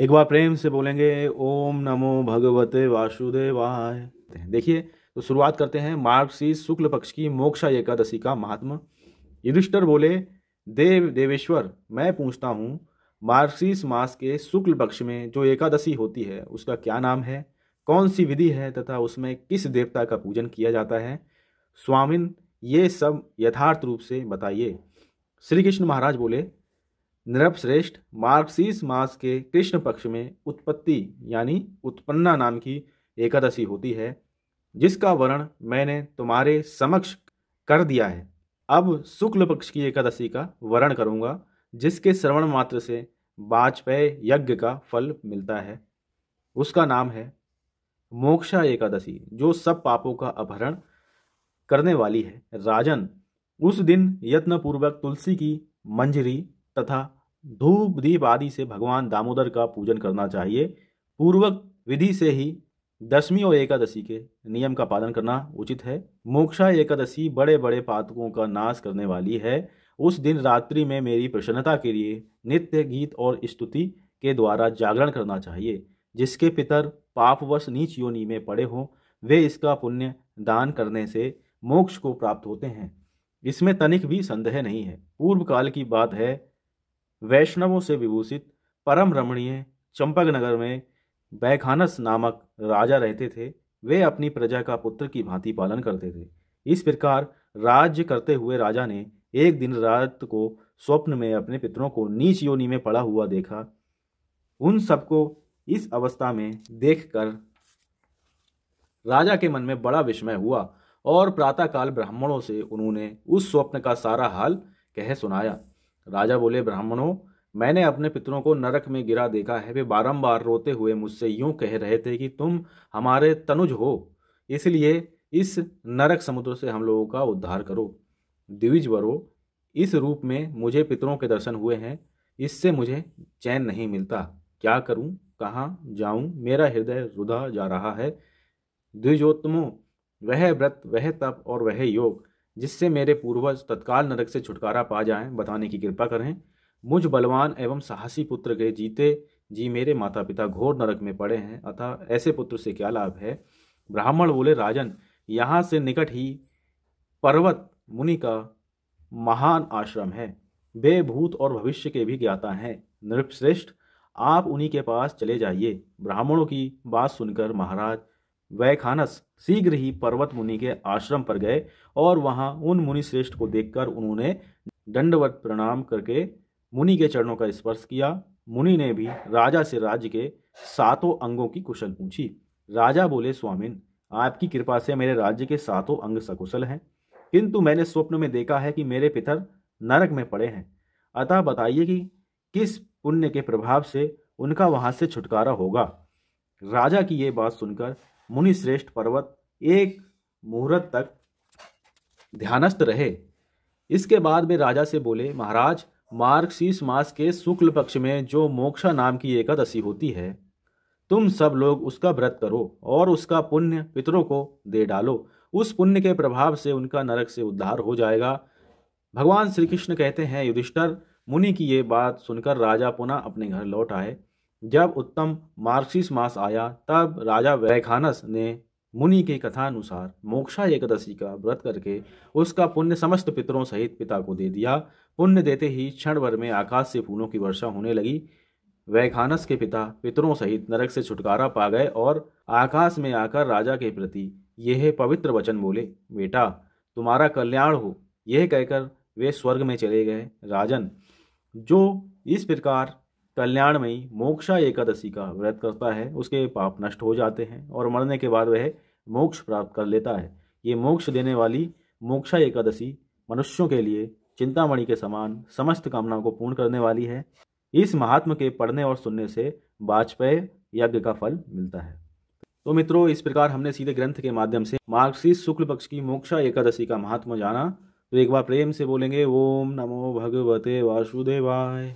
एक बार प्रेम से बोलेंगे ओम नमो भगवते वासुदेवाय। देखिए, तो शुरुआत करते हैं मार्गशीर्ष शुक्ल पक्ष की मोक्षा एकादशी का महात्मा। युधिष्ठिर बोले, देव देवेश्वर, मैं पूछता हूँ, मार्गशीर्ष मास के शुक्ल पक्ष में जो एकादशी होती है उसका क्या नाम है, कौन सी विधि है तथा उसमें किस देवता का पूजन किया जाता है? स्वामिन, ये सब यथार्थ रूप से बताइए। श्री कृष्ण महाराज बोले, नृपश्रेष्ठ, मार्गशीर्ष मास के कृष्ण पक्ष में उत्पत्ति यानी उत्पन्ना नाम की एकादशी होती है, जिसका वर्ण मैंने तुम्हारे समक्ष कर दिया है। अब शुक्ल पक्ष की एकादशी का वर्ण करूंगा, जिसके श्रवण मात्र से वाजपेय यज्ञ का फल मिलता है। उसका नाम है मोक्षा एकादशी, जो सब पापों का अपहरण करने वाली है। राजन, उस दिन यत्नपूर्वक तुलसी की मंजरी तथा धूप दीप आदि से भगवान दामोदर का पूजन करना चाहिए। पूर्वक विधि से ही दशमी और एकादशी के नियम का पालन करना उचित है। मोक्षा एकादशी बड़े बड़े पातकों का नाश करने वाली है। उस दिन रात्रि में मेरी प्रसन्नता के लिए नित्य गीत और स्तुति के द्वारा जागरण करना चाहिए। जिसके पितर पापवश नीच योनि में पड़े हों, वे इसका पुण्य दान करने से मोक्ष को प्राप्त होते हैं। इसमें तनिक भी संदेह नहीं है। पूर्व काल की बात है, वैष्णवों से विभूषित परम रमणीय चंपक नगर में वैखानस नामक राजा रहते थे। वे अपनी प्रजा का पुत्र की भांति पालन करते थे। इस प्रकार राज्य करते हुए राजा ने एक दिन रात को स्वप्न में अपने पितरों को नीच योनि में पड़ा हुआ देखा। उन सबको इस अवस्था में देखकर राजा के मन में बड़ा विस्मय हुआ और प्रातःकाल ब्राह्मणों से उन्होंने उस स्वप्न का सारा हाल कह सुनाया। राजा बोले, ब्राह्मणों, मैंने अपने पितरों को नरक में गिरा देखा है। वे बारंबार रोते हुए मुझसे यूं कह रहे थे कि तुम हमारे तनुज हो, इसलिए इस नरक समुद्र से हम लोगों का उद्धार करो। द्विजवरों, इस रूप में मुझे पितरों के दर्शन हुए हैं, इससे मुझे चैन नहीं मिलता। क्या करूं, कहाँ जाऊं, मेरा हृदय रुधा जा रहा है। द्विजोत्तमों, वह व्रत, वह तप और वह योग जिससे मेरे पूर्वज तत्काल नरक से छुटकारा पा जाएं, बताने की कृपा करें। मुझ बलवान एवं साहसी पुत्र के जीते जी मेरे माता पिता घोर नरक में पड़े हैं, अतः ऐसे पुत्र से क्या लाभ है? ब्राह्मण बोले, राजन, यहाँ से निकट ही पर्वत मुनि का महान आश्रम है। वे भूत और भविष्य के भी ज्ञाता हैं। नृपश्रेष्ठ, आप उन्हीं के पास चले जाइए। ब्राह्मणों की बात सुनकर महाराज वैखानस शीघ्र ही पर्वत मुनि के आश्रम पर गए और वहां उन मुनि श्रेष्ठ को देखकर उन्होंने दंडवत प्रणाम करके मुनि के चरणों का स्पर्श किया। मुनि ने भी राजा से राज्य के 7 अंगों की कुशल पूछी। राजा बोले, स्वामिन, आपकी कृपा से मेरे राज्य के 7 अंग सकुशल हैं, किंतु मैंने स्वप्न में देखा है कि मेरे पितर नरक में पड़े हैं। अतः बताइए कि किस पुण्य के प्रभाव से उनका वहां से छुटकारा होगा। राजा की ये बात सुनकर मुनि श्रेष्ठ पर्वत एक मुहूर्त तक ध्यानस्थ रहे। इसके बाद वे राजा से बोले, महाराज, मार्गशीर्ष मास के शुक्ल पक्ष में जो मोक्षा नाम की एकादशी होती है, तुम सब लोग उसका व्रत करो और उसका पुण्य पितरों को दे डालो। उस पुण्य के प्रभाव से उनका नरक से उद्धार हो जाएगा। भगवान श्री कृष्ण कहते हैं, युधिष्ठिर, मुनि की ये बात सुनकर राजा पुनः अपने घर लौट आए। जब उत्तम मार्गशीर्ष मास आया, तब राजा वैखानस ने मुनि के कथानुसार मोक्षा एकादशी का व्रत करके उसका पुण्य समस्त पितरों सहित पिता को दे दिया। पुण्य देते ही क्षण भर में आकाश से फूलों की वर्षा होने लगी। वैखानस के पिता पितरों सहित नरक से छुटकारा पा गए और आकाश में आकर राजा के प्रति यह पवित्र वचन बोले, बेटा, तुम्हारा कल्याण हो। यह कहकर वे स्वर्ग में चले गए। राजन, जो इस प्रकार कल्याणमयी मोक्षा एकादशी का व्रत करता है, उसके पाप नष्ट हो जाते हैं और मरने के बाद वह मोक्ष प्राप्त कर लेता है। ये मोक्ष देने वाली मोक्षा एकादशी मनुष्यों के लिए चिंतामणि के समान समस्त कामनाओं को पूर्ण करने वाली है। इस महात्म के पढ़ने और सुनने से वाजपेय यज्ञ का फल मिलता है। तो मित्रों, इस प्रकार हमने सीधे ग्रंथ के माध्यम से मार्गशीर्ष शुक्ल पक्ष की मोक्षा एकादशी का महात्म जाना। तो एक बार प्रेम से बोलेंगे ओम नमो भगवते वासुदेवाय।